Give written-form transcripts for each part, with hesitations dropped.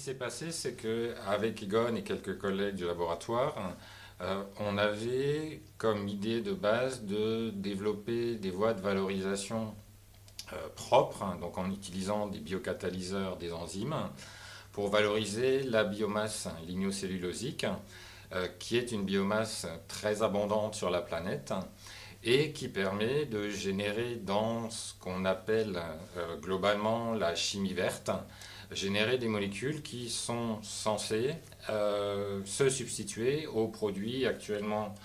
s'est passé, c'est qu'avec Egon et quelques collègues du laboratoire, on avait comme idée de base de développer des voies de valorisation propres, hein, donc en utilisant des biocatalyseurs, des enzymes, pour valoriser la biomasse lignocellulosique, qui est une biomasse très abondante sur la planète et qui permet de générer dans ce qu'on appelle globalement la chimie verte, générer des molécules qui sont censées se substituer aux produits actuellement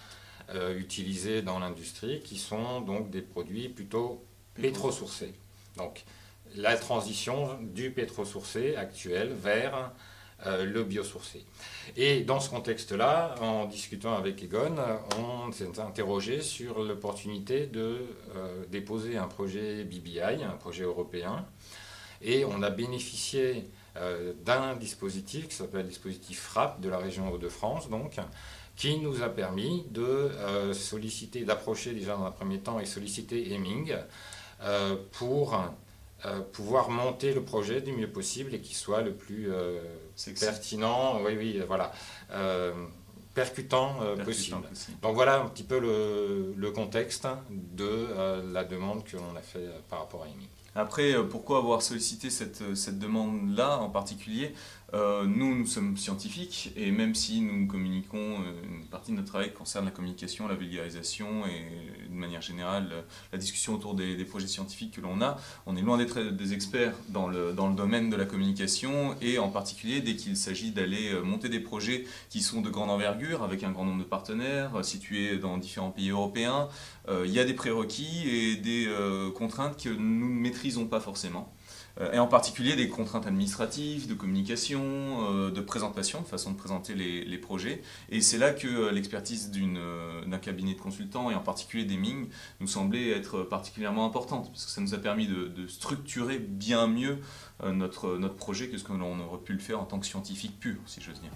utilisés dans l'industrie, qui sont donc des produits plutôt pétrosourcés. Donc la transition du pétrosourcé actuel vers le biosourcé. Et dans ce contexte-là, en discutant avec Egon, on s'est interrogé sur l'opportunité de déposer un projet BBI, un projet européen, et on a bénéficié d'un dispositif qui s'appelle le dispositif FRAP de la région Hauts-de-France, donc, qui nous a permis de solliciter, d'approcher déjà dans un premier temps et solliciter Hemming pour pouvoir monter le projet du mieux possible et qu'il soit le plus pertinent, voilà, percutant possible. Donc voilà un petit peu le contexte de la demande que l'on a fait par rapport à Hemming. Après, pourquoi avoir sollicité cette demande-là en particulier? Nous sommes scientifiques et même si nous communiquons, une partie de notre travail concerne la communication, la vulgarisation et de manière générale la discussion autour des projets scientifiques que l'on a, on est loin d'être des experts dans le domaine de la communication et en particulier dès qu'il s'agit d'aller monter des projets qui sont de grande envergure avec un grand nombre de partenaires situés dans différents pays européens, il y a des prérequis et des contraintes que nous ne maîtrisons pas forcément. Et en particulier des contraintes administratives, de communication, de présentation, de façon de présenter les projets. Et c'est là que l'expertise d'un cabinet de consultants, et en particulier d'Hemming, nous semblait être particulièrement importante, parce que ça nous a permis de structurer bien mieux notre projet que ce que l'on aurait pu le faire en tant que scientifique pur, si j'ose dire.